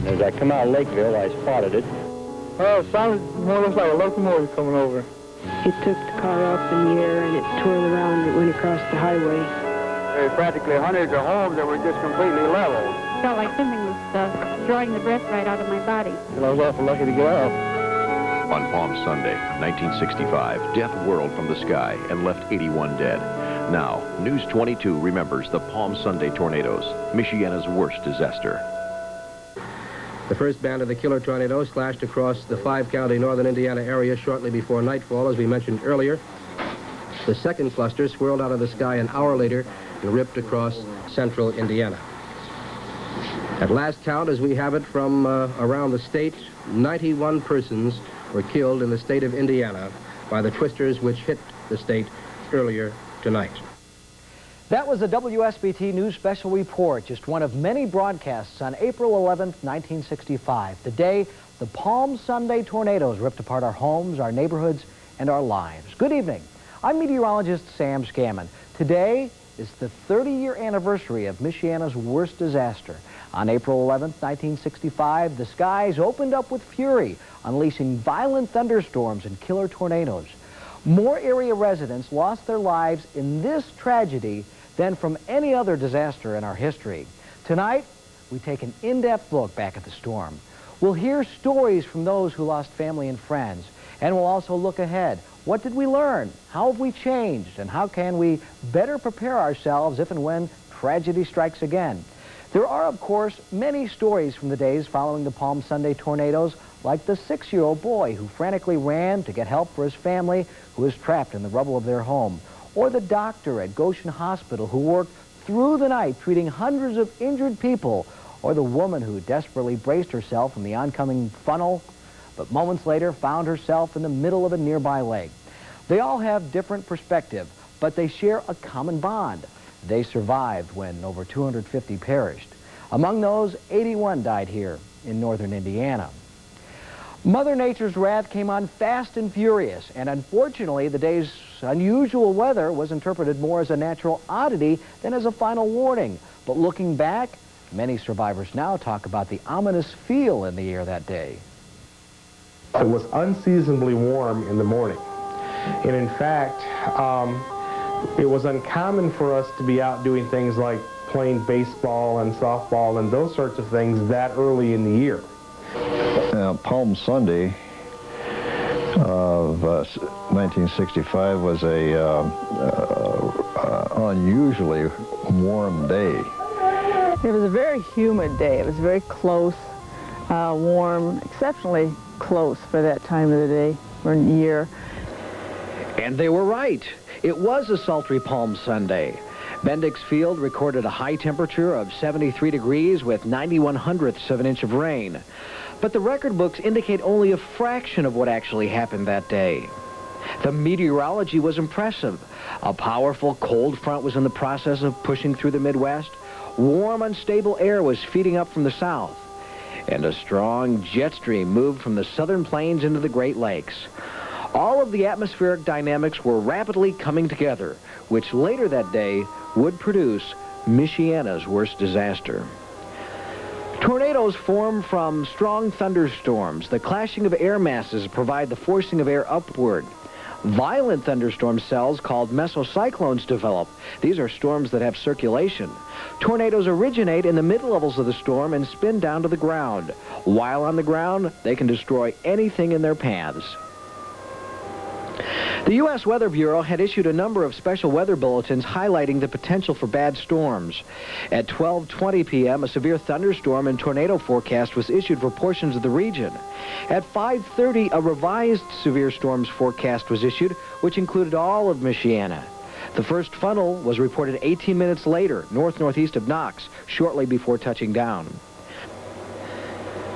As I come out of Lakeville, I spotted it. Oh, it sounded more or less like a locomotive coming over. It took the car up in the air and it twirled around and it went across the highway. There were practically hundreds of homes that were just completely level. Felt like something was drawing the breath right out of my body. And I was awful lucky to get out. On Palm Sunday, 1965, death whirled from the sky and left 81 dead. Now, News 22 remembers the Palm Sunday tornadoes, Michiana's worst disaster. The first band of the killer tornadoes slashed across the 5-county northern Indiana area shortly before nightfall, as we mentioned earlier. The second cluster swirled out of the sky an hour later and ripped across central Indiana. At last count, as we have it from around the state, 91 persons were killed in the state of Indiana by the twisters which hit the state earlier tonight. That was a WSBT News Special Report, just one of many broadcasts on April 11th, 1965, the day the Palm Sunday tornadoes ripped apart our homes, our neighborhoods, and our lives. Good evening. I'm meteorologist Sam Scammon. Today is the 30-year anniversary of Michiana's worst disaster. On April 11th, 1965, the skies opened up with fury, unleashing violent thunderstorms and killer tornadoes. More area residents lost their lives in this tragedy than from any other disaster in our history. Tonight, we take an in-depth look back at the storm. We'll hear stories from those who lost family and friends, and we'll also look ahead. What did we learn? How have we changed? And how can we better prepare ourselves if and when tragedy strikes again? There are, of course, many stories from the days following the Palm Sunday tornadoes, like the 6-year-old boy who frantically ran to get help for his family who was trapped in the rubble of their home, or the doctor at Goshen Hospital who worked through the night treating hundreds of injured people, or the woman who desperately braced herself in the oncoming funnel, but moments later found herself in the middle of a nearby lake. They all have different perspective, but they share a common bond. They survived when over 250 perished. Among those, 81 died here in northern Indiana. Mother Nature's wrath came on fast and furious, and unfortunately, the day's unusual weather was interpreted more as a natural oddity than as a final warning. But looking back, many survivors now talk about the ominous feel in the air that day. It was unseasonably warm in the morning, and in fact, it was uncommon for us to be out doing things like playing baseball and softball and those sorts of things that early in the year. Palm Sunday of 1965 was a unusually warm day. It was a very humid day. It was very close, warm, exceptionally close for that time of the day or year. And they were right. It was a sultry Palm Sunday. Bendix Field recorded a high temperature of 73 degrees with 91/100ths of an inch of rain. But the record books indicate only a fraction of what actually happened that day. The meteorology was impressive. A powerful cold front was in the process of pushing through the Midwest. Warm, unstable air was feeding up from the south. And a strong jet stream moved from the southern plains into the Great Lakes. All of the atmospheric dynamics were rapidly coming together, which later that day would produce Michiana's worst disaster. Tornadoes form from strong thunderstorms. The clashing of air masses provide the forcing of air upward. Violent thunderstorm cells called mesocyclones develop. These are storms that have circulation. Tornadoes originate in the mid-levels of the storm and spin down to the ground. While on the ground, they can destroy anything in their paths. The U.S. Weather Bureau had issued a number of special weather bulletins highlighting the potential for bad storms. At 12:20 p.m., a severe thunderstorm and tornado forecast was issued for portions of the region. At 5:30, a revised severe storms forecast was issued, which included all of Michiana. The first funnel was reported 18 minutes later, north-northeast of Knox, shortly before touching down.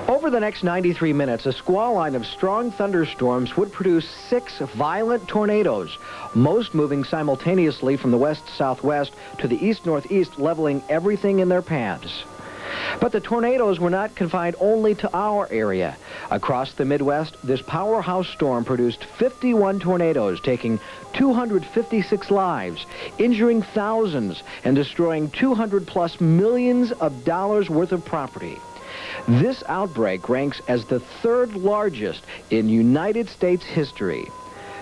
Over the next 93 minutes, a squall line of strong thunderstorms would produce 6 violent tornadoes, most moving simultaneously from the west-southwest to the east-northeast, leveling everything in their paths. But the tornadoes were not confined only to our area. Across the Midwest, this powerhouse storm produced 51 tornadoes, taking 256 lives, injuring thousands, and destroying $200+ million worth of property. This outbreak ranks as the third largest in United States history.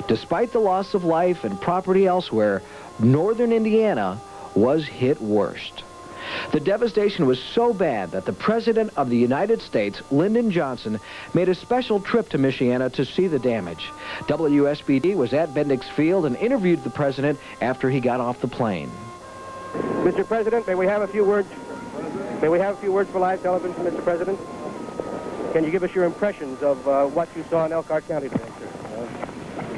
Despite the loss of life and property elsewhere, northern Indiana was hit worst. The devastation was so bad that the President of the United States, Lyndon Johnson, made a special trip to Michiana to see the damage. WSBT was at Bendix Field and interviewed the President after he got off the plane. Mr. President, may we have a few words? May we have a few words for live television, Mr. President? Can you give us your impressions of what you saw in Elkhart County today, sir?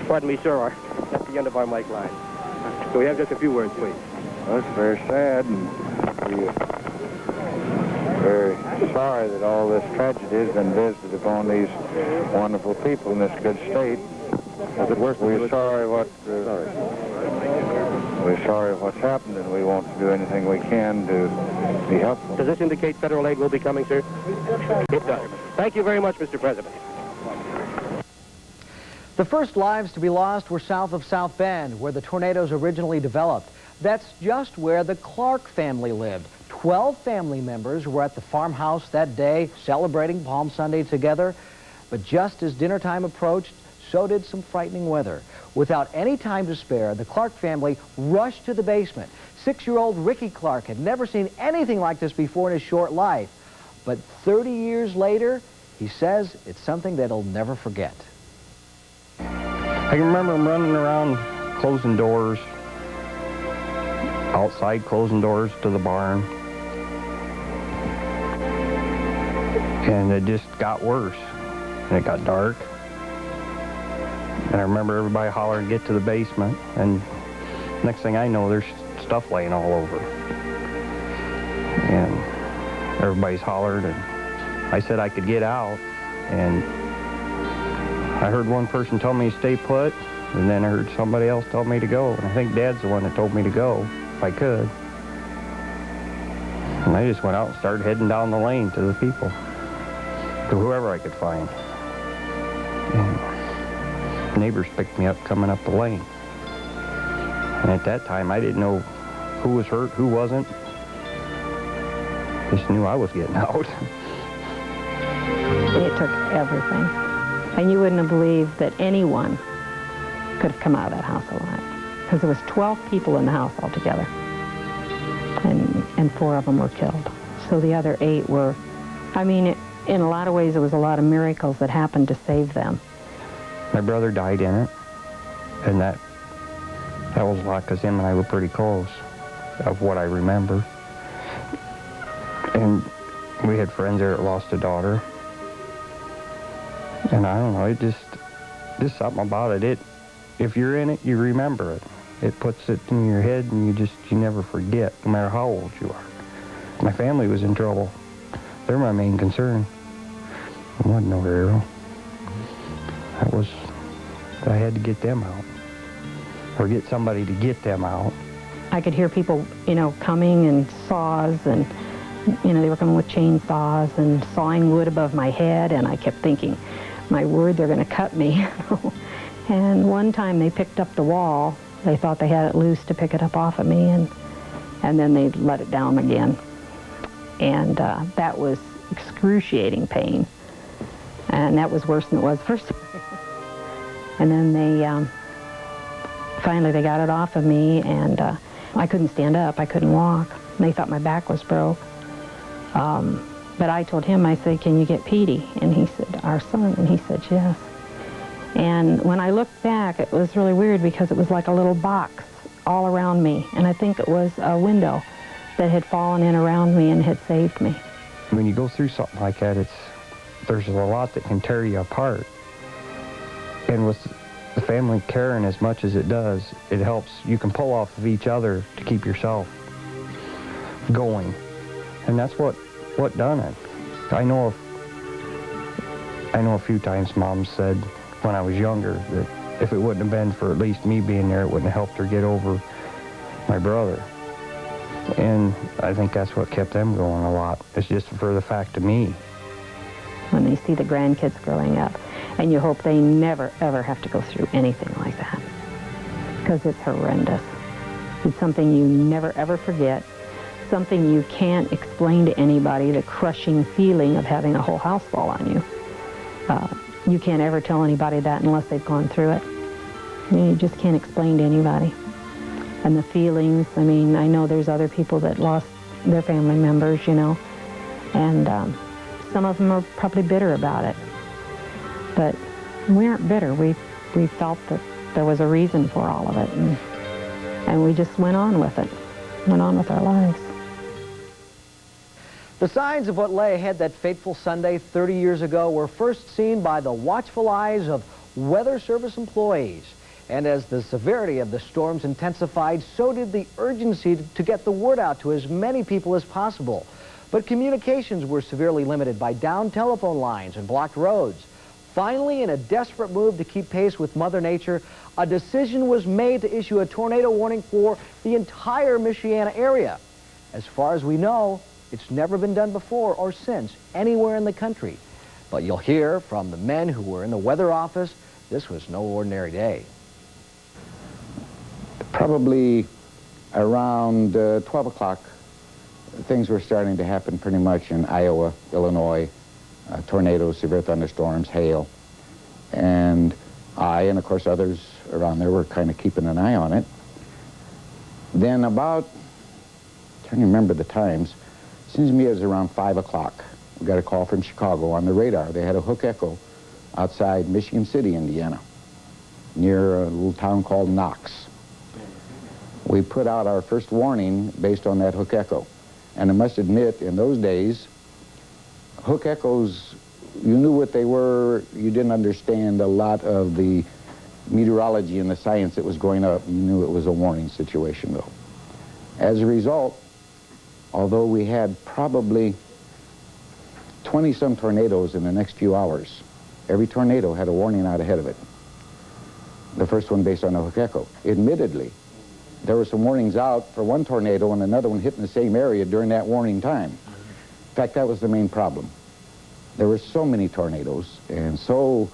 Pardon me, sir, that's the end of our mic line. So we have just a few words, please. Well, it's very sad, and we're very sorry that all this tragedy has been visited upon these wonderful people in this good state. We're sorry what's happened, and we want to do anything we can to be helpful. Does this indicate federal aid will be coming, sir? It does. Thank you very much, Mr. President. The first lives to be lost were south of South Bend, where the tornadoes originally developed. That's just where the Clark family lived. 12 family members were at the farmhouse that day celebrating Palm Sunday together. But just as dinner time approached, so did some frightening weather. Without any time to spare, the Clark family rushed to the basement. 6-year-old Ricky Clark had never seen anything like this before in his short life. But 30 years later, he says it's something that he'll never forget. I can remember him running around closing doors, outside closing doors to the barn. And it just got worse. And it got dark. And I remember everybody hollering, get to the basement. And next thing I know, there's stuff laying all over. And everybody's hollered, and I said I could get out. And I heard one person tell me to stay put, and then I heard somebody else tell me to go. And I think Dad's the one that told me to go, if I could. And I just went out and started heading down the lane to the people, to whoever I could find. And neighbors picked me up coming up the lane. And at that time, I didn't know who was hurt, who wasn't. Just knew I was getting out. It took everything. And you wouldn't have believed that anyone could have come out of that house alive. Because there was 12 people in the house altogether. And 4 of them were killed. So the other 8 were, I mean, in a lot of ways, it was a lot of miracles that happened to save them. My brother died in it. And that was a lot, because him and I were pretty close, of what I remember. And we had friends there that lost a daughter. And I don't know, it just something about it. If you're in it, you remember it. It puts it in your head, and you never forget, no matter how old you are. My family was in trouble. They're my main concern. I wasn't no hero. I had to get them out, or get somebody to get them out. I could hear people, coming, and saws, and, they were coming with chainsaws and sawing wood above my head, and I kept thinking, my word, they're going to cut me. And one time they picked up the wall. They thought they had it loose to pick it up off of me, and then they let it down again. And that was excruciating pain. And that was worse than it was first. And then finally they got it off of me, and I couldn't stand up, I couldn't walk. They thought my back was broke. But I told him, I said, can you get Petey? And he said, our son, and he said, yes. And when I looked back, it was really weird, because it was like a little box all around me. And I think it was a window that had fallen in around me and had saved me. When you go through something like that, there's a lot that can tear you apart. And with the family caring as much as it does, it helps. You can pull off of each other to keep yourself going. And that's what done it. I know a few times Mom said when I was younger that if it wouldn't have been for at least me being there, it wouldn't have helped her get over my brother. And I think that's what kept them going a lot. It's just for the fact of me. When they see the grandkids growing up, and you hope they never, ever have to go through anything like that, because it's horrendous. It's something you never, ever forget, something you can't explain to anybody, the crushing feeling of having a whole house fall on you. You can't ever tell anybody that unless they've gone through it. You just can't explain to anybody. And the feelings, I mean, I know there's other people that lost their family members, you know, and some of them are probably bitter about it. But we aren't bitter. We felt that there was a reason for all of it, and we just went on with it, went on with our lives. The signs of what lay ahead that fateful Sunday 30 years ago were first seen by the watchful eyes of Weather Service employees. And as the severity of the storms intensified, so did the urgency to get the word out to as many people as possible. But communications were severely limited by downed telephone lines and blocked roads. Finally, in a desperate move to keep pace with Mother Nature, a decision was made to issue a tornado warning for the entire Michiana area. As far as we know, it's never been done before or since anywhere in the country. But you'll hear from the men who were in the weather office, this was no ordinary day. Probably around 12 o'clock, things were starting to happen pretty much in Iowa, Illinois, tornadoes, severe thunderstorms, hail. And I, and of course others around there, were kind of keeping an eye on it. Then about, I'm trying to remember the times, seems to me it was around 5 o'clock. We got a call from Chicago on the radar. They had a hook echo outside Michigan City, Indiana, near a little town called Knox. We put out our first warning based on that hook echo. And I must admit, in those days, hook echoes, you knew what they were. You didn't understand a lot of the meteorology and the science that was going up. You knew it was a warning situation, though. As a result, although we had probably 20-some tornadoes in the next few hours, every tornado had a warning out ahead of it. The first one based on a hook echo. Admittedly, there were some warnings out for one tornado and another one hit in the same area during that warning time. In fact, that was the main problem. There were so many tornadoes and so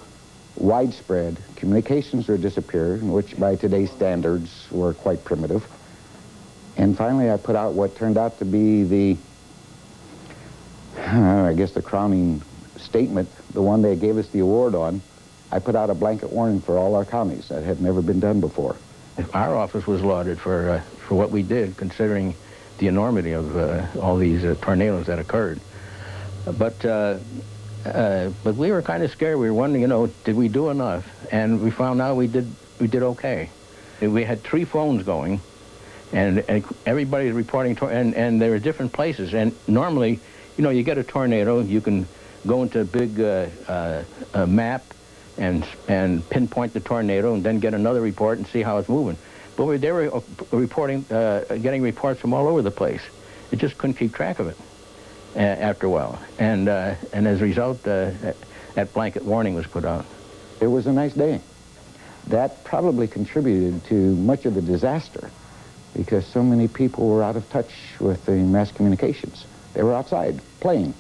widespread, communications were disappearing, which by today's standards were quite primitive. And finally, I put out what turned out to be the, I guess the crowning statement, the one they gave us the award on. I put out a blanket warning for all our counties. That had never been done before. Our office was lauded for what we did, considering the enormity of all these tornadoes that occurred. But we were kind of scared. We were wondering, you know, did we do enough? And we found out we did okay. We had 3 phones going, and everybody's reporting, and there were different places. And normally, you know, you get a tornado, you can go into a big map and pinpoint the tornado and then get another report and see how it's moving. But they were reporting, getting reports from all over the place. It just couldn't keep track of it after a while. And as a result, that blanket warning was put out. It was a nice day. That probably contributed to much of the disaster because so many people were out of touch with the mass communications. They were outside playing.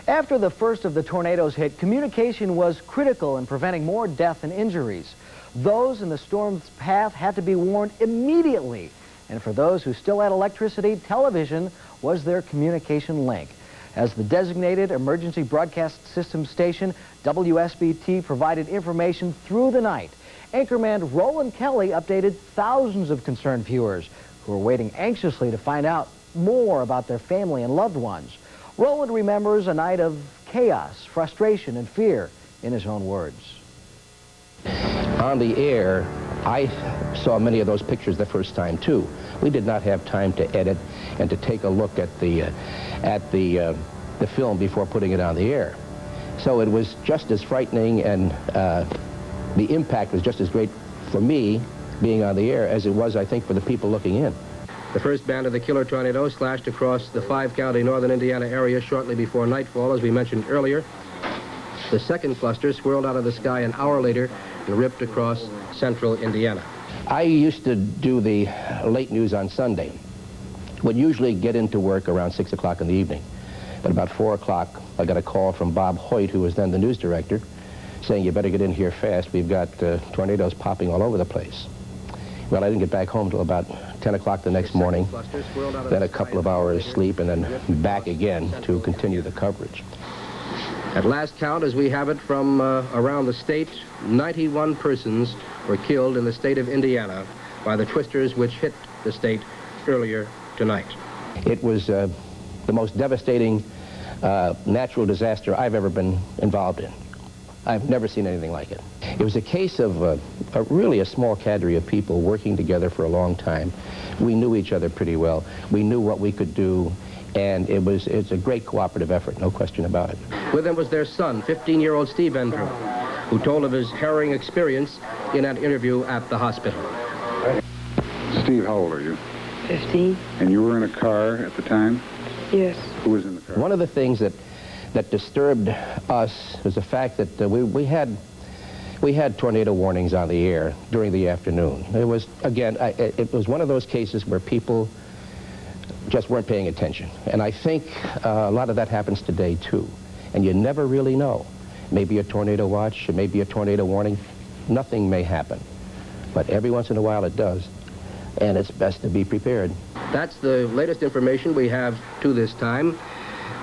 After the first of the tornadoes hit, communication was critical in preventing more death and injuries. Those in the storm's path had to be warned immediately. And for those who still had electricity, television was their communication link. As the designated emergency broadcast system station, WSBT provided information through the night. Anchorman Roland Kelly updated thousands of concerned viewers who were waiting anxiously to find out more about their family and loved ones. Roland remembers a night of chaos, frustration, and fear, in his own words. On the air, I saw many of those pictures the first time, too. We did not have time to edit and to take a look at the film before putting it on the air. So it was just as frightening, and the impact was just as great for me being on the air as it was, I think, for the people looking in. The first band of the killer tornado slashed across the 5-county northern Indiana area shortly before nightfall, as we mentioned earlier. The second cluster swirled out of the sky an hour later and ripped across central Indiana. I used to do the late news on Sunday. Would usually get into work around 6 o'clock in the evening. But about 4 o'clock, I got a call from Bob Hoyt, who was then the news director, saying, you better get in here fast. We've got tornadoes popping all over the place. Well, I didn't get back home till about 10 o'clock the next morning, then a couple of hours sleep, and then back again to continue the coverage. At last count, as we have it from around the state, 91 persons were killed in the state of Indiana by the twisters which hit the state earlier tonight. It was the most devastating natural disaster I've ever been involved in. I've never seen anything like it. It was a case of really a small cadre of people working together for a long time. We knew each other pretty well. We knew what we could do, and it's a great cooperative effort, no question about it. With them was their son, 15-year-old Steve Andrew, who told of his harrowing experience in an interview at the hospital. Steve, how old are you? 15. And you were in a car at the time? Yes. Who was in the car? One of the things that disturbed us was the fact that we had tornado warnings on the air during the afternoon. It was, again, it was one of those cases where people just weren't paying attention. And I think a lot of that happens today, too. And you never really know. Maybe a tornado watch, maybe a tornado warning. Nothing may happen. But every once in a while it does. And it's best to be prepared. That's the latest information we have to this time.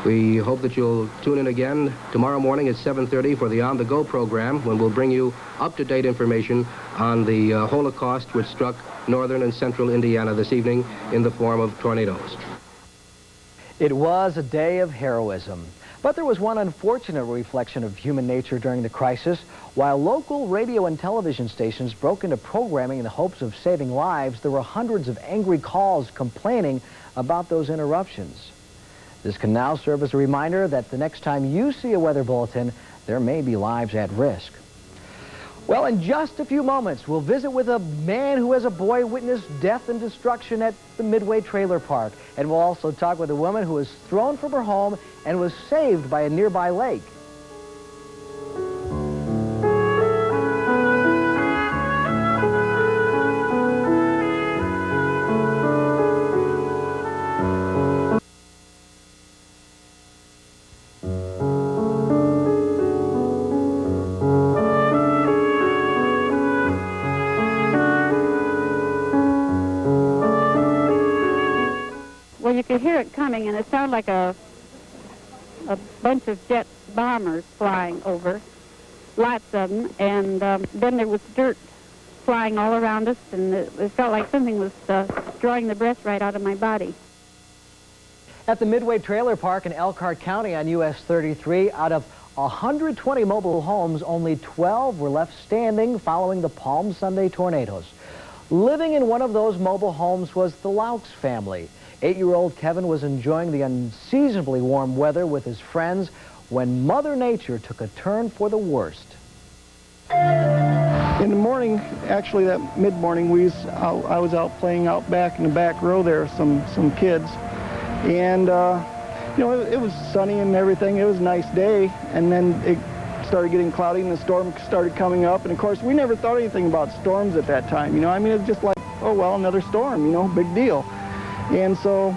We hope that you'll tune in again tomorrow morning at 7:30 for the On the Go program, when we'll bring you up-to-date information on the Holocaust which struck northern and central Indiana this evening in the form of tornadoes. It was a day of heroism. But there was one unfortunate reflection of human nature during the crisis. While local radio and television stations broke into programming in the hopes of saving lives, there were hundreds of angry calls complaining about those interruptions. This can now serve as a reminder that the next time you see a weather bulletin, there may be lives at risk. Well, in just a few moments, we'll visit with a man who as a boy witnessed death and destruction at the Midway trailer park. And we'll also talk with a woman who was thrown from her home and was saved by a nearby lake. Well, you could hear it coming, and it sounded like a bunch of jet bombers flying over, lots of them, and then there was dirt flying all around us, and it felt like something was drawing the breath right out of my body. At the Midway trailer park in Elkhart County on US 33, out of 120 mobile homes, only 12 were left standing following the Palm Sunday tornadoes. Living in one of those mobile homes was the Laux family. 8-year-old Kevin was enjoying the unseasonably warm weather with his friends when Mother Nature took a turn for the worst. In the morning, actually that mid-morning, I was out playing out back in the back row there, some kids. And, you know, it was sunny and everything. It was a nice day. And then it started getting cloudy and the storm started coming up. And, of course, we never thought anything about storms at that time. You know, I mean, it was just like, oh, well, another storm, you know, big deal. And so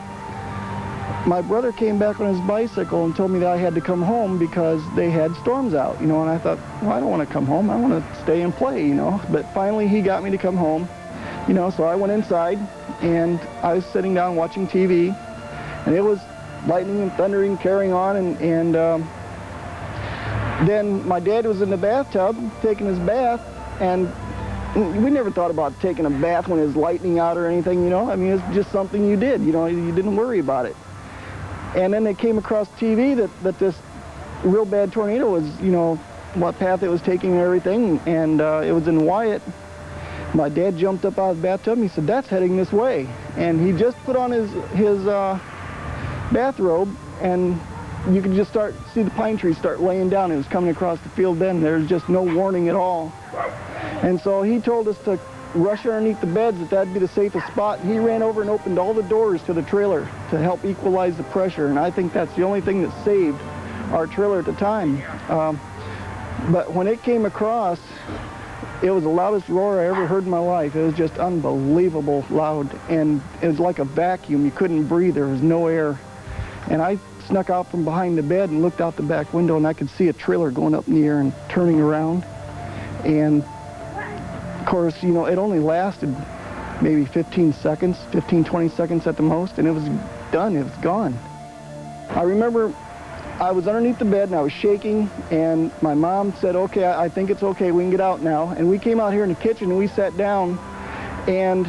my brother came back on his bicycle and told me that I had to come home because they had storms out, you know, and I thought, well, I don't want to come home. I want to stay and play, you know. But finally he got me to come home, you know, so I went inside and I was sitting down watching TV, and it was lightning and thundering carrying on, and then my dad was in the bathtub taking his bath, and we never thought about taking a bath when it was lightning out or anything, you know. I mean, it's just something you did, you know, you didn't worry about it. And then they came across TV that this real bad tornado was, you know, what path it was taking and everything, and it was in Wyatt. My dad jumped up out of the bathtub and he said, that's heading this way. And he just put on his bathrobe, and you could just see the pine trees start laying down. It was coming across the field then. There was just no warning at all. And so he told us to rush underneath the beds, that'd be the safest spot. And he ran over and opened all the doors to the trailer to help equalize the pressure. And I think that's the only thing that saved our trailer at the time. But when it came across, it was the loudest roar I ever heard in my life. It was just unbelievable loud. And it was like a vacuum. You couldn't breathe. There was no air. And I snuck out from behind the bed and looked out the back window, and I could see a trailer going up in the air and turning around. And of course, you know, it only lasted maybe 15 seconds, 15, 20 seconds at the most, and it was done, it was gone. I remember I was underneath the bed and I was shaking, and my mom said, okay, I think it's okay, we can get out now. And we came out here in the kitchen and we sat down, and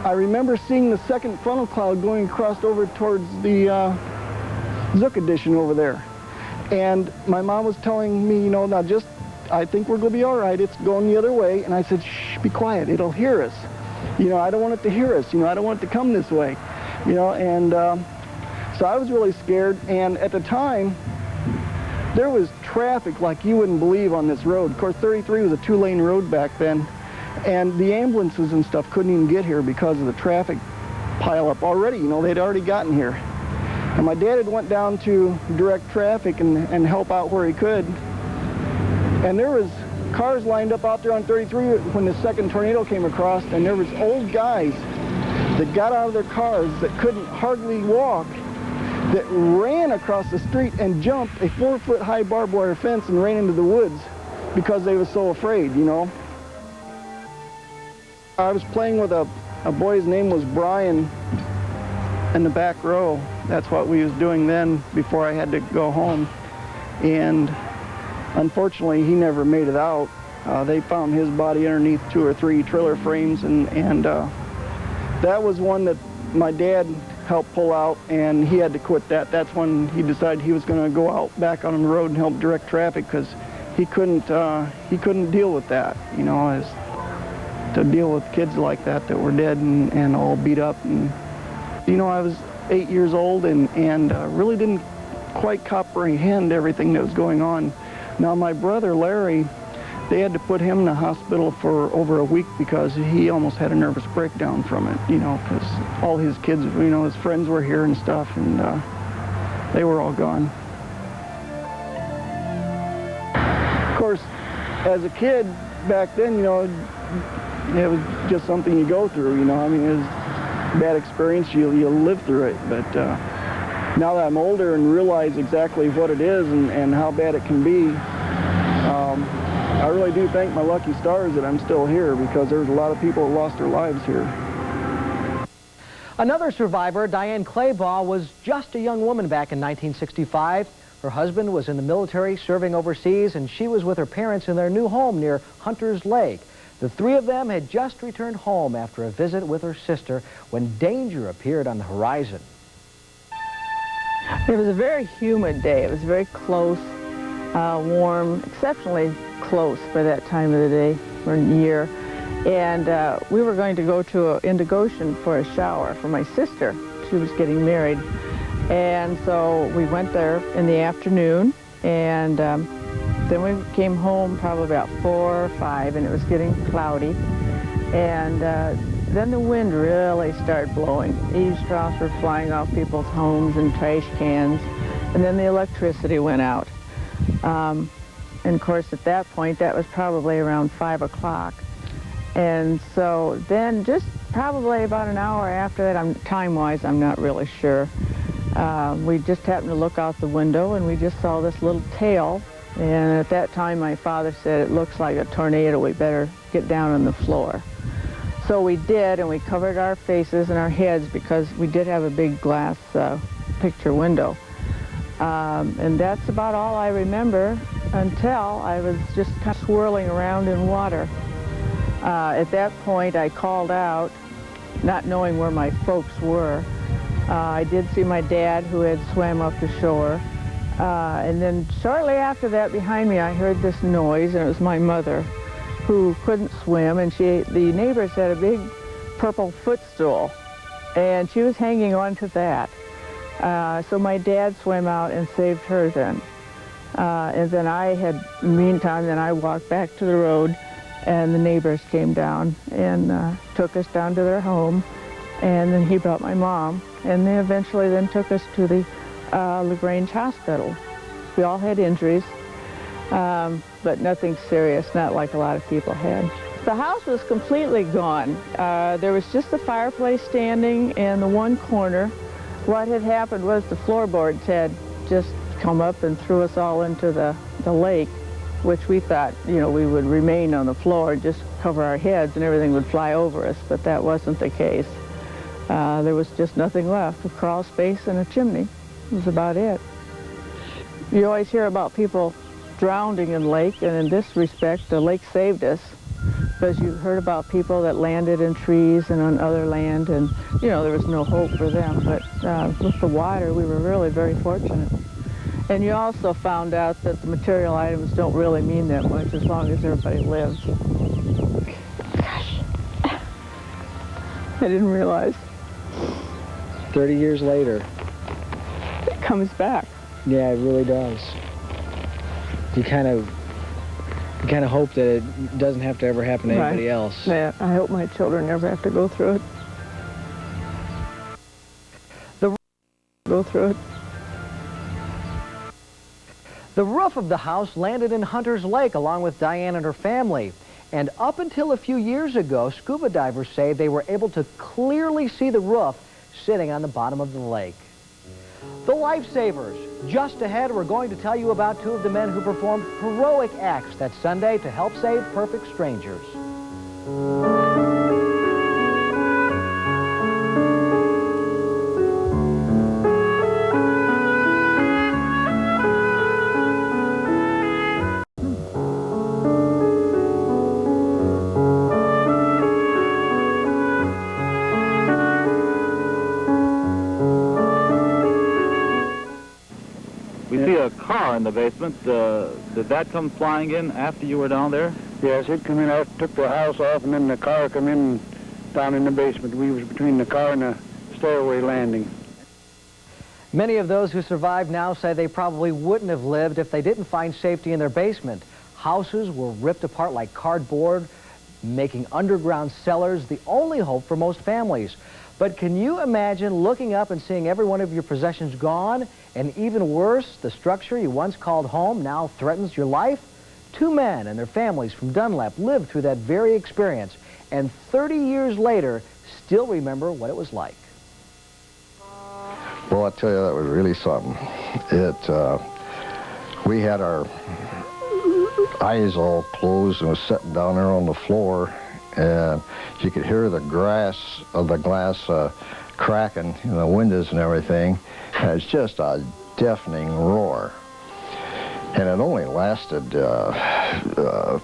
I remember seeing the second funnel cloud going across over towards the Zook addition over there. And my mom was telling me, you know, now just, I think we're going to be all right, it's going the other way. And I said, shh, be quiet, it'll hear us. You know, I don't want it to hear us, you know, I don't want it to come this way. You know, and so I was really scared, and at the time, there was traffic like you wouldn't believe on this road. Of course, 33 was a two-lane road back then, and the ambulances and stuff couldn't even get here because of the traffic pileup already. You know, they'd already gotten here. And my dad had went down to direct traffic and help out where he could. And there was cars lined up out there on 33 when the second tornado came across, and there was old guys that got out of their cars that couldn't hardly walk, that ran across the street and jumped a 4-foot-high barbed wire fence and ran into the woods because they were so afraid, you know. I was playing with a boy, his name was Brian, in the back row. That's what we was doing then before I had to go home. And unfortunately, he never made it out. They found his body underneath 2 or 3 trailer frames, and that was one that my dad helped pull out, and he had to quit that. That's when he decided he was going to go out back on the road and help direct traffic, because he couldn't deal with that, you know, as to deal with kids like that were dead and all beat up. And you know, I was 8 years old and really didn't quite comprehend everything that was going on. Now my brother Larry, they had to put him in the hospital for over a week because he almost had a nervous breakdown from it, you know, because all his kids, you know, his friends were here and stuff, and they were all gone. Of course, as a kid back then, you know, it was just something you go through, you know. I mean, it was a bad experience, you live through it, but now that I'm older and realize exactly what it is and how bad it can be, I really do thank my lucky stars that I'm still here, because there's a lot of people that lost their lives here. Another survivor, Diane Claybaugh, was just a young woman back in 1965. Her husband was in the military serving overseas, and she was with her parents in their new home near Hunter's Lake. The three of them had just returned home after a visit with her sister when danger appeared on the horizon. It was a very humid day. It was very close, warm, exceptionally close for that time of the day or year. And we were going to go into Goshen for a shower for my sister. She was getting married. And so we went there in the afternoon, and then we came home probably about 4 or 5, and it was getting cloudy. And then the wind really started blowing. Eavesdrops were flying off people's homes and trash cans, and then the electricity went out. And of course, at that point, that was probably around 5 o'clock. And so then just probably about an hour after that, time-wise, I'm not really sure, we just happened to look out the window, and we just saw this little tail. And at that time, my father said, it looks like a tornado, we better get down on the floor. So we did, and we covered our faces and our heads because we did have a big glass picture window. And that's about all I remember until I was just kind of swirling around in water. At that point, I called out, not knowing where my folks were. I did see my dad, who had swam up the shore. And then shortly after that, behind me, I heard this noise, and it was my mother, who couldn't swim, and the neighbors had a big purple footstool, and she was hanging on to that. So my dad swam out and saved her then. And then meantime, I walked back to the road, and the neighbors came down and took us down to their home, and then he brought my mom, and they eventually then took us to the LaGrange Hospital. We all had injuries, but nothing serious, not like a lot of people had. The house was completely gone. There was just the fireplace standing in the one corner. What had happened was the floorboards had just come up and threw us all into the lake. which we thought, you know, we would remain on the floor and just cover our heads and everything would fly over us, but that wasn't the case. There was just nothing left, a crawl space and a chimney. That was about it. You always hear about people drowning in the lake, and in this respect, the lake saved us, because you heard about people that landed in trees and on other land, and, you know, there was no hope for them. But with the water, we were really very fortunate. And you also found out that the material items don't really mean that much as long as everybody lives. Gosh. I didn't realize. 30 years later. It comes back. Yeah, it really does. You kind of hope that it doesn't have to ever happen to anybody else. Yeah, I hope my children never have to go through it. The roof of the house landed in Hunter's Lake along with Diane and her family. And up until a few years ago, scuba divers say they were able to clearly see the roof sitting on the bottom of the lake. The lifesavers. Just ahead, we're going to tell you about two of the men who performed heroic acts that Sunday to help save perfect strangers. We see a car in the basement. Did that come flying in after you were down there? Yes, it come in after took the house off, and then the car come in down in the basement. We was between the car and the stairway landing. Many of those who survived now say they probably wouldn't have lived if they didn't find safety in their basement. Houses were ripped apart like cardboard, making underground cellars the only hope for most families. But can you imagine looking up and seeing every one of your possessions gone? And even worse, the structure you once called home now threatens your life? Two men and their families from Dunlap lived through that very experience, and 30 years later, still remember what it was like. Well, I tell you, that was really something. We had our eyes all closed and was sitting down there on the floor, and you could hear the glass cracking in the windows and everything. And it's just a deafening roar. And it only lasted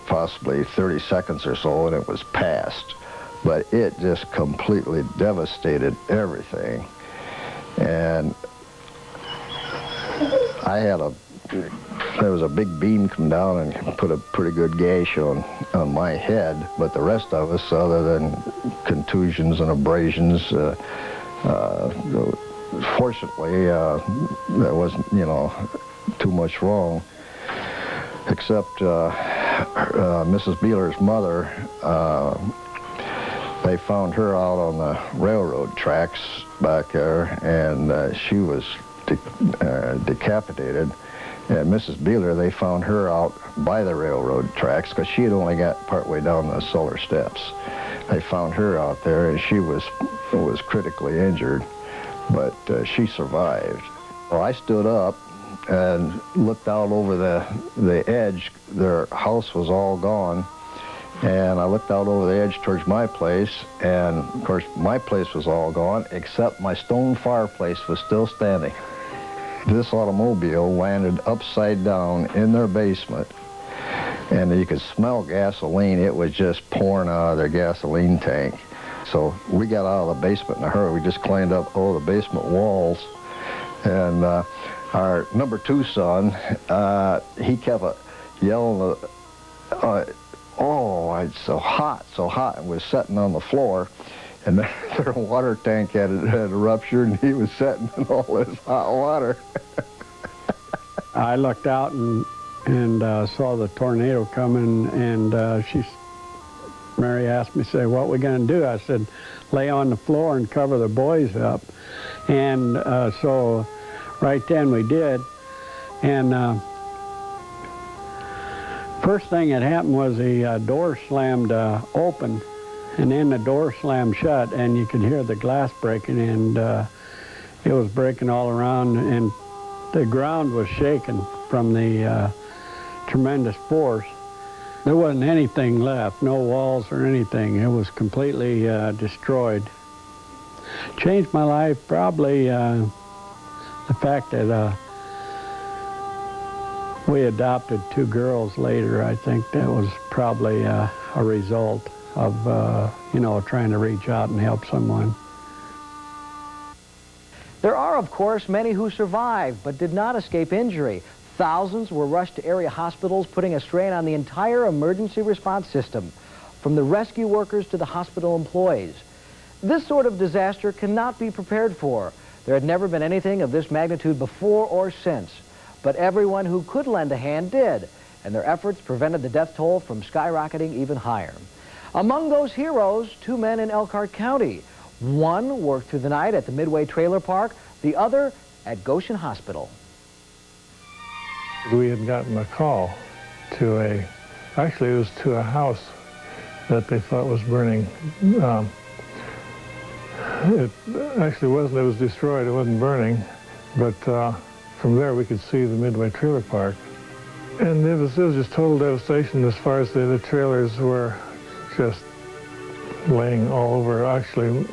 possibly 30 seconds or so, and it was past. But it just completely devastated everything. And there was a big beam come down and put a pretty good gash on my head, but the rest of us, other than contusions and abrasions, fortunately, there wasn't, you know, too much wrong, except Mrs. Beeler's mother. They found her out on the railroad tracks back there, and she was decapitated. And Mrs. Beeler, they found her out by the railroad tracks because she had only got partway down the cellar steps. They found her out there, and she was critically injured, but she survived. Well, I stood up and looked out over the edge. Their house was all gone, and I looked out over the edge towards my place, and of course my place was all gone, except my stone fireplace was still standing. This automobile landed upside down in their basement, and you could smell gasoline. It was just pouring out of their gasoline tank. So we got out of the basement in a hurry. We just climbed up all the basement walls, and our number 2 son, he kept yelling, oh, it's so hot, and was sitting on the floor, and their water tank had ruptured, and he was sitting in all this hot water. I looked out and saw the tornado coming, and Mary asked me, say, what are we going to do? I said, lay on the floor and cover the boys up. And so right then we did. And first thing that happened was the door slammed open, and then the door slammed shut, and you could hear the glass breaking, and it was breaking all around, and the ground was shaking from the tremendous force. There wasn't anything left, no walls or anything. It was completely destroyed. Changed my life probably the fact that we adopted 2 girls later. I think that was probably a result of, you know, trying to reach out and help someone. There are, of course, many who survived but did not escape injury. Thousands were rushed to area hospitals, putting a strain on the entire emergency response system, from the rescue workers to the hospital employees. This sort of disaster cannot be prepared for. There had never been anything of this magnitude before or since, but everyone who could lend a hand did, and their efforts prevented the death toll from skyrocketing even higher. Among those heroes, 2 men in Elkhart County. One worked through the night at the Midway trailer park, the other at Goshen Hospital. We had gotten a call to actually it was to a house that they thought was burning. It actually wasn't, it was destroyed, it wasn't burning, but from there we could see the Midway trailer park. And it was just total devastation as far as the trailers were just laying all over. Actually,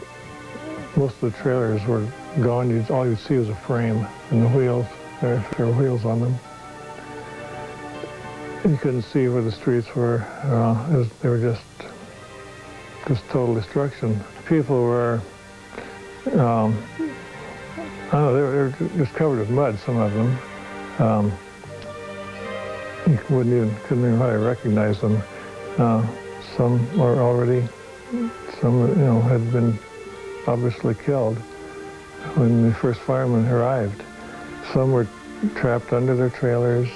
most of the trailers were gone. All you'd see was a frame and the wheels. There were wheels on them. You couldn't see where the streets were. They were just total destruction. People were, I don't know, they were just covered with mud, some of them. You couldn't even hardly recognize them. Some were already, some, had been obviously killed when the first firemen arrived. Some were trapped under their trailers.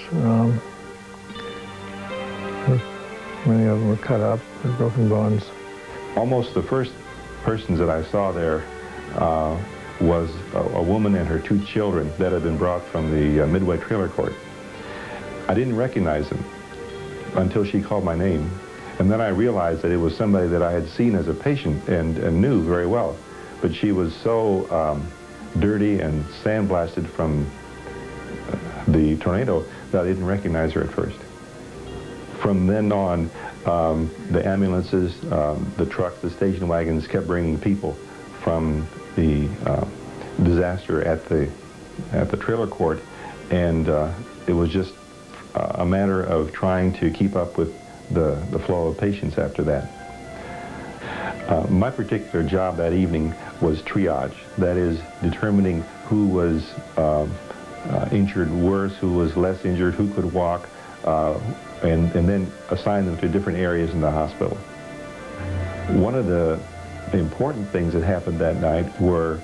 Many of them were cut up with broken bones. Almost the first persons that I saw there was a woman and her 2 children that had been brought from the Midway trailer court. I didn't recognize them until she called my name. And then I realized that it was somebody that I had seen as a patient and knew very well. But she was so dirty and sandblasted from the tornado that I didn't recognize her at first. From then on, the ambulances, the trucks, the station wagons kept bringing people from the disaster at the trailer court, and it was just a matter of trying to keep up with the flow of patients after that. My particular job that evening was triage, that is, determining who was injured worse, who was less injured, who could walk, and then assign them to different areas in the hospital. One of the important things that happened that night were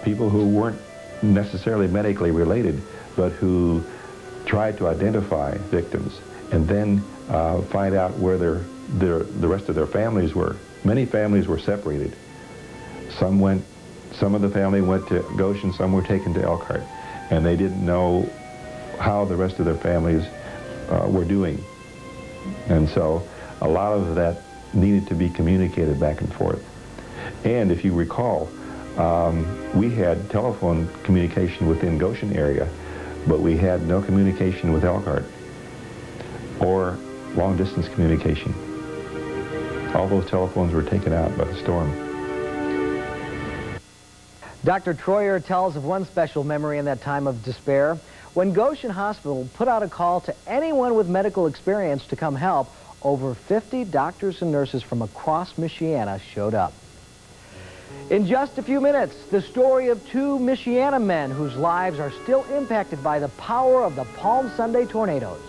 people who weren't necessarily medically related, but who tried to identify victims and then find out where the rest of their families were. Many families were separated. Some of the family went to Goshen, some were taken to Elkhart, and they didn't know how the rest of their families were doing. And so a lot of that needed to be communicated back and forth. And if you recall, we had telephone communication within Goshen area, but we had no communication with Elkhart or long-distance communication. All those telephones were taken out by the storm. Dr. Troyer tells of one special memory in that time of despair, when Goshen Hospital put out a call to anyone with medical experience to come help. Over 50 doctors and nurses from across Michiana showed up. In just a few minutes, the story of 2 Michiana men whose lives are still impacted by the power of the Palm Sunday tornadoes.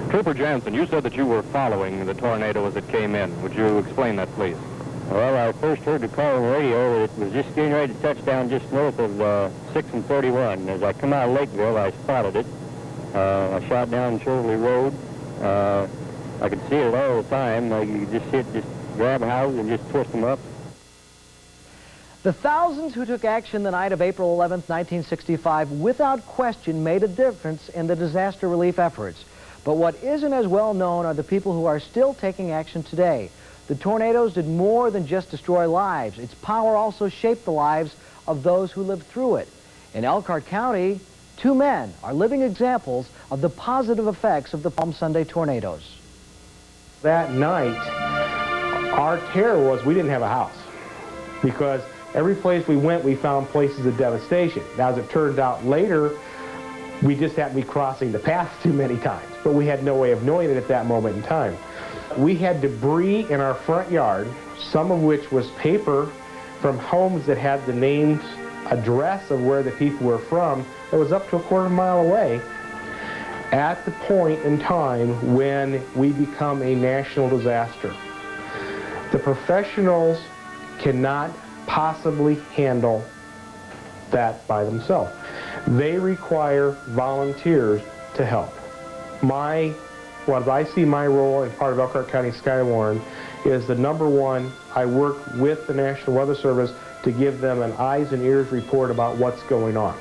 Trooper Jansen, you said that you were following the tornado as it came in. Would you explain that, please? Well, I first heard the call on the radio that it was just getting ready to touch down just north of 6th and 31. As I come out of Lakeville, I spotted it. I shot down Shirley Road. I could see it all the time. You could just grab houses and just twist them up. The thousands who took action the night of April 11th, 1965, without question made a difference in the disaster relief efforts. But what isn't as well known are the people who are still taking action today. The tornadoes did more than just destroy lives. Its power also shaped the lives of those who lived through it. In Elkhart County, 2 men are living examples of the positive effects of the Palm Sunday tornadoes. That night, our terror was we didn't have a house, because every place we went, we found places of devastation. Now, as it turned out later, we just happened to be crossing the path too many times, but we had no way of knowing it at that moment in time. We had debris in our front yard, some of which was paper from homes that had the names, address of where the people were from, that was up to a quarter-mile away, at the point in time when we become a national disaster. The professionals cannot possibly handle that by themselves. They require volunteers to help. What I see my role in part of Elkhart County Skywarn is the number one, I work with the National Weather Service to give them an eyes and ears report about what's going on.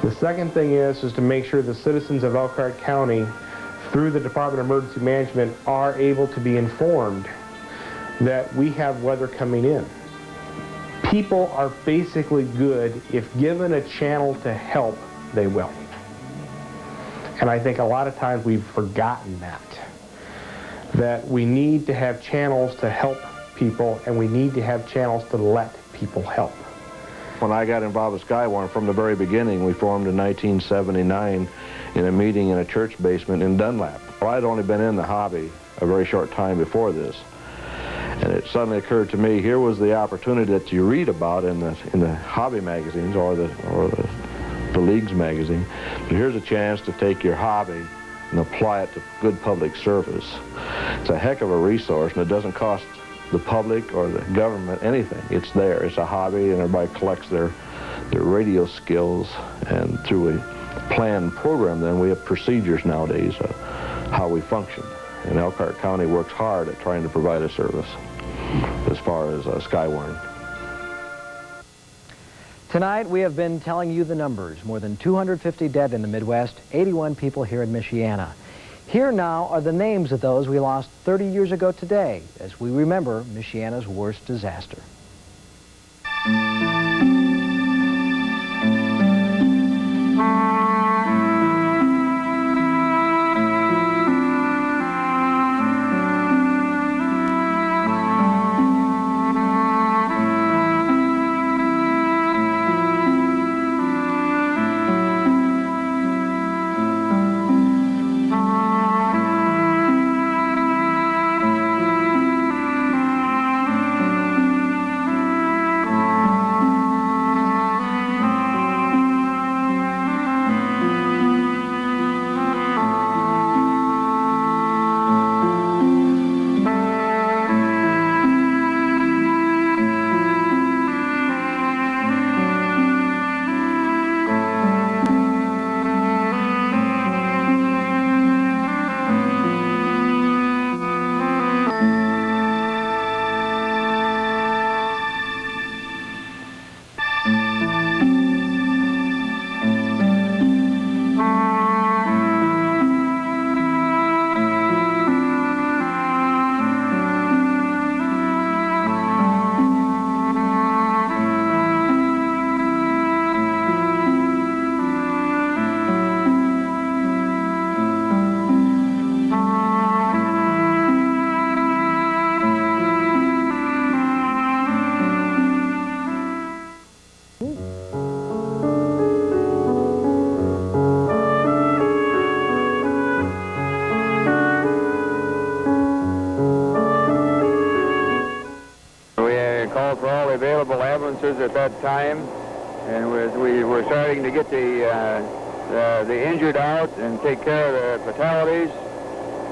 The second thing is to make sure the citizens of Elkhart County, through the Department of Emergency Management, are able to be informed that we have weather coming in. People are basically good. If given a channel to help, they will. And I think a lot of times we've forgotten that we need to have channels to help people, and we need to have channels to let people help. When I got involved with Skywarn from the very beginning, we formed in 1979 in a meeting in a church basement in Dunlap. Well, I'd only been in the hobby a very short time before this, and it suddenly occurred to me, here was the opportunity that you read about in the hobby magazines or the league's magazine. But here's a chance to take your hobby and apply it to good public service. It's a heck of a resource, and it doesn't cost the public or the government anything. It's there. It's a hobby, and everybody collects their radio skills, and through a planned program, then we have procedures nowadays of how we function. And Elkhart County works hard at trying to provide a service as far as Skywarn. Tonight, we have been telling you the numbers. More than 250 dead in the Midwest, 81 people here in Michiana. Here now are the names of those we lost 30 years ago today, as we remember Michiana's worst disaster. At that time, and we were starting to get the injured out and take care of the fatalities,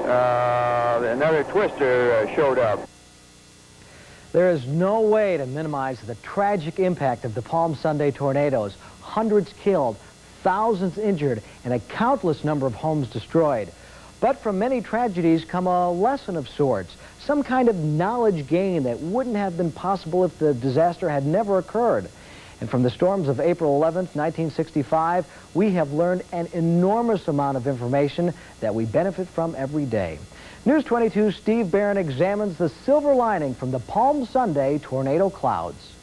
another twister showed up. There is no way to minimize the tragic impact of the Palm Sunday tornadoes. Hundreds killed, thousands injured, and a countless number of homes destroyed. But from many tragedies come a lesson of sorts. some kind of knowledge gain that wouldn't have been possible if the disaster had never occurred. And from the storms of April 11th, 1965, we have learned an enormous amount of information that we benefit from every day. News 22's Steve Barron examines the silver lining from the Palm Sunday tornado clouds.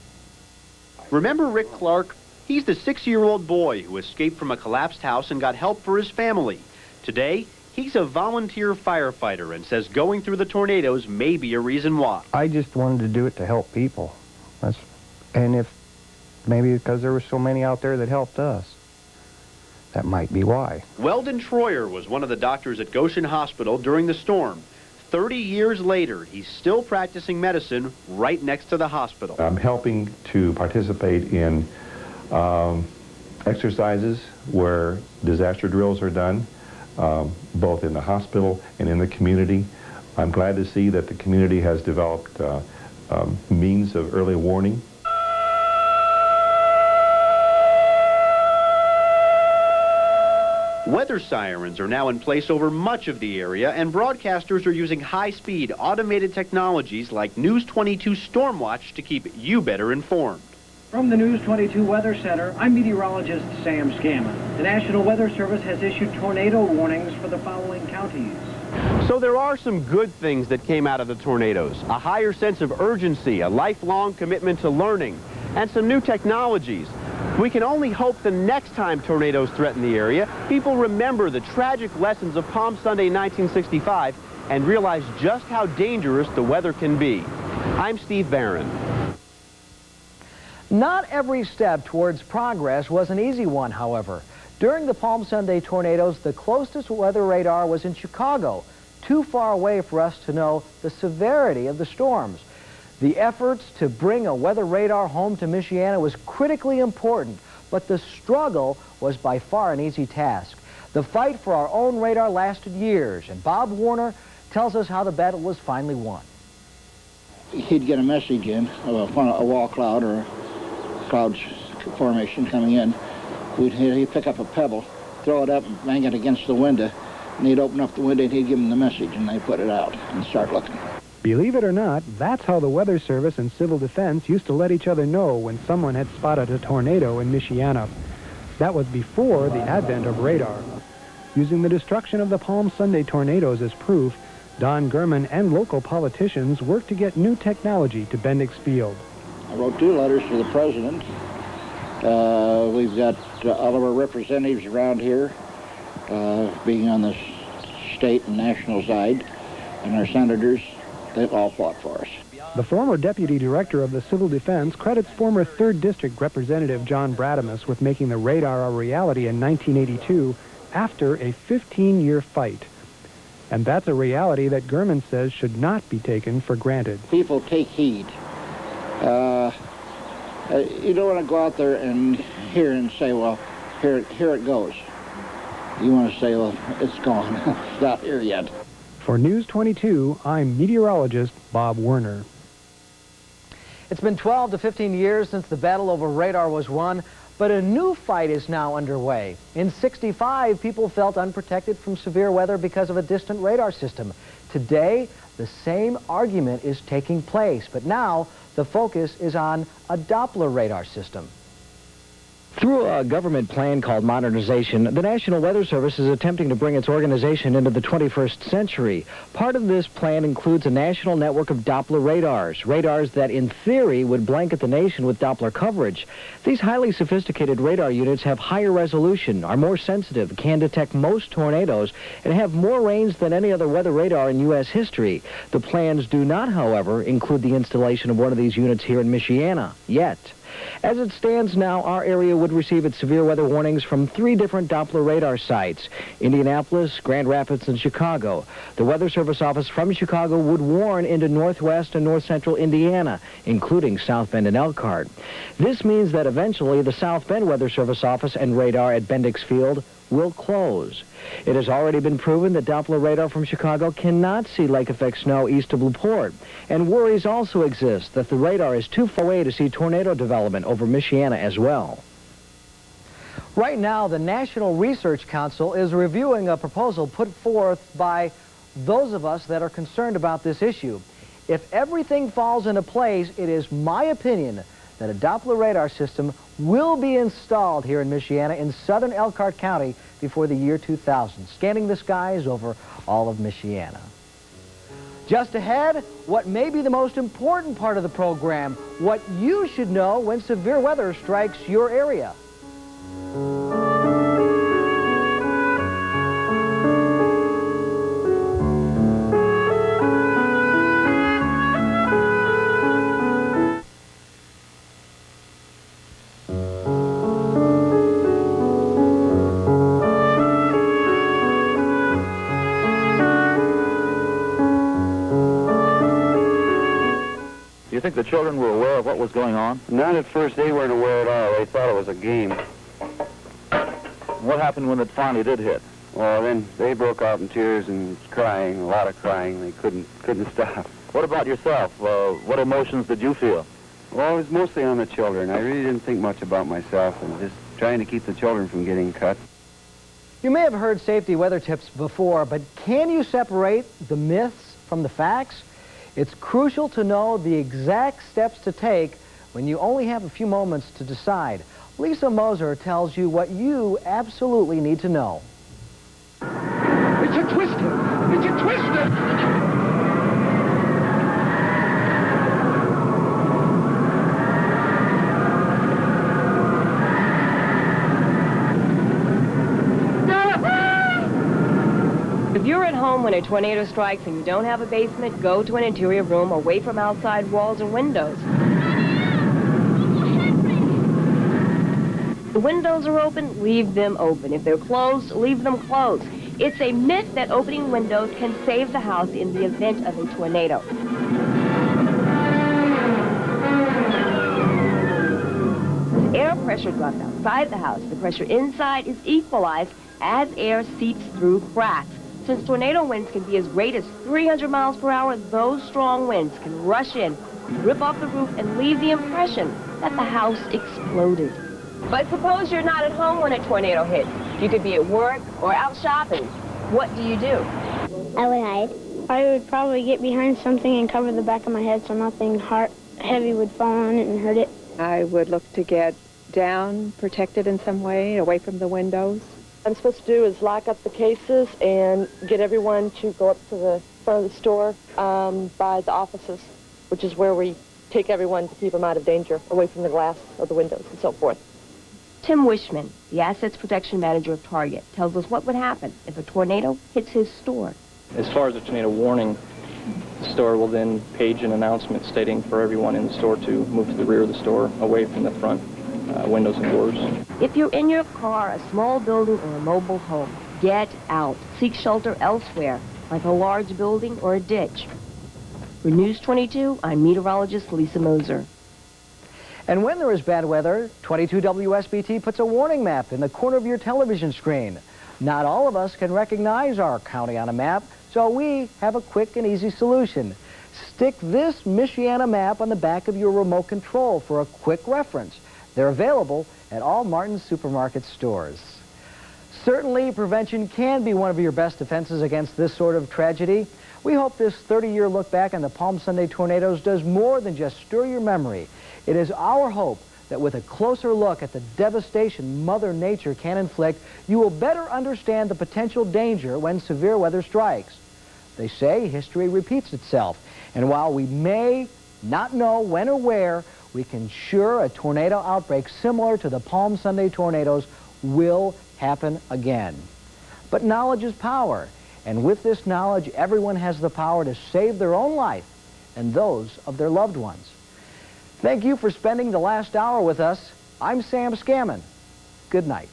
Remember Rick Clark? He's the 6-year-old boy who escaped from a collapsed house and got help for his family. Today, he's a volunteer firefighter and says going through the tornadoes may be a reason why. I just wanted to do it to help people. And if maybe because there were so many out there that helped us. That might be why. Weldon Troyer was one of the doctors at Goshen Hospital during the storm. 30 years later, he's still practicing medicine right next to the hospital. I'm helping to participate in exercises where disaster drills are done, both in the hospital and in the community. I'm glad to see that the community has developed means of early warning. Weather sirens are now in place over much of the area, and broadcasters are using high-speed automated technologies like News 22 Stormwatch to keep you better informed. From the News 22 Weather Center, I'm meteorologist Sam Scammon. The National Weather Service has issued tornado warnings for the following counties. So there are some good things that came out of the tornadoes. A higher sense of urgency, a lifelong commitment to learning, and some new technologies. We can only hope the next time tornadoes threaten the area, people remember the tragic lessons of Palm Sunday 1965 and realize just how dangerous the weather can be. I'm Steve Barron. Not every step towards progress was an easy one, however. During the Palm Sunday tornadoes, the closest weather radar was in Chicago, too far away for us to know the severity of the storms. The efforts to bring a weather radar home to Michiana was critically important, but the struggle was by far an easy task. The fight for our own radar lasted years, and Bob Warner tells us how the battle was finally won. He'd get a message in of a wall cloud or a cloud formation coming in. He'd pick up a pebble, throw it up, and bang it against the window, and he'd open up the window and he'd give him the message, and they'd put it out and start looking. Believe it or not, that's how the Weather Service and Civil Defense used to let each other know when someone had spotted a tornado in Michiana. That was before the advent of radar. Using the destruction of the Palm Sunday tornadoes as proof, Don Gurman and local politicians worked to get new technology to Bendix Field. I wrote 2 letters to the president. We've got all of our representatives around here, being on the state and national side, and our senators. They've all fought for us. The former deputy director of the Civil Defense credits former 3rd District Representative John Bradamus with making the radar a reality in 1982 after a 15-year fight. And that's a reality that Gurman says should not be taken for granted. People take heed. You don't want to go out there and hear and say, well, here it goes. You want to say, well, it's gone. It's not here yet. For News 22, I'm meteorologist Bob Werner. It's been 12 to 15 years since the battle over radar was won, but a new fight is now underway. In '65, people felt unprotected from severe weather because of a distant radar system. Today, the same argument is taking place, but now the focus is on a Doppler radar system. Through a government plan called modernization, the National Weather Service is attempting to bring its organization into the 21st century. Part of this plan includes a national network of Doppler radars that in theory would blanket the nation with Doppler coverage. These highly sophisticated radar units have higher resolution, are more sensitive, can detect most tornadoes, and have more range than any other weather radar in U.S. history. The plans do not, however, include the installation of one of these units here in Michiana, yet. As it stands now, our area would receive its severe weather warnings from 3 different Doppler radar sites: Indianapolis, Grand Rapids, and Chicago. The Weather Service office from Chicago would warn into northwest and north central Indiana, including South Bend and Elkhart. This means that eventually the South Bend Weather Service office and radar at Bendix Field will close. It has already been proven that Doppler radar from Chicago cannot see lake-effect snow east of LaPorte, and worries also exist that the radar is too far away to see tornado development over Michiana as well. Right now, the National Research Council is reviewing a proposal put forth by those of us that are concerned about this issue. If everything falls into place, it is my opinion that a Doppler radar system will be installed here in Michiana in southern Elkhart County before the year 2000, scanning the skies over all of Michiana. Just ahead, what may be the most important part of the program, what you should know when severe weather strikes your area. Do you think the children were aware of what was going on? None at first. They weren't aware at all. They thought it was a game. What happened when it finally did hit? Well, then they broke out in tears and crying, a lot of crying. They couldn't stop. What about yourself? What emotions did you feel? Well, it was mostly on the children. I really didn't think much about myself and just trying to keep the children from getting cut. You may have heard safety weather tips before, but can you separate the myths from the facts? It's crucial to know the exact steps to take when you only have a few moments to decide. Lisa Moser tells you what you absolutely need to know. It's a twister! It's a twister! If you're at home when a tornado strikes and you don't have a basement, go to an interior room away from outside walls and windows. If the windows are open, leave them open. If they're closed, leave them closed. It's a myth that opening windows can save the house in the event of a tornado. As air pressure drops outside the house, the pressure inside is equalized as air seeps through cracks. Since tornado winds can be as great as 300 miles per hour, those strong winds can rush in, rip off the roof, and leave the impression that the house exploded. But suppose you're not at home when a tornado hits. You could be at work or out shopping. What do you do? I would hide. I would probably get behind something and cover the back of my head so nothing heavy would fall on it and hurt it. I would look to get down, protected in some way, away from the windows. What I'm supposed to do is lock up the cases and get everyone to go up to the front of the store by the offices, which is where we take everyone to keep them out of danger, away from the glass of the windows and so forth. Tim Wishman, the Assets Protection Manager of Target, tells us what would happen if a tornado hits his store. As far as a tornado warning, the store will then page an announcement stating for everyone in the store to move to the rear of the store, away from the front windows and doors. If you're in your car, a small building, or a mobile home, get out. Seek shelter elsewhere, like a large building or a ditch. For News 22, I'm meteorologist Lisa Moser. And when there is bad weather, 22 WSBT puts a warning map in the corner of your television screen. Not all of us can recognize our county on a map, so we have a quick and easy solution. Stick this Michiana map on the back of your remote control for a quick reference. They're available at all Martin's supermarket stores. Certainly, prevention can be one of your best defenses against this sort of tragedy. We hope this 30-year look back on the Palm Sunday tornadoes does more than just stir your memory. It is our hope that with a closer look at the devastation Mother Nature can inflict, you will better understand the potential danger when severe weather strikes. They say history repeats itself, and while we may not know when or where, we can sure a tornado outbreak similar to the Palm Sunday tornadoes will happen again. But knowledge is power, and with this knowledge, everyone has the power to save their own life and those of their loved ones. Thank you for spending the last hour with us. I'm Sam Scammon. Good night.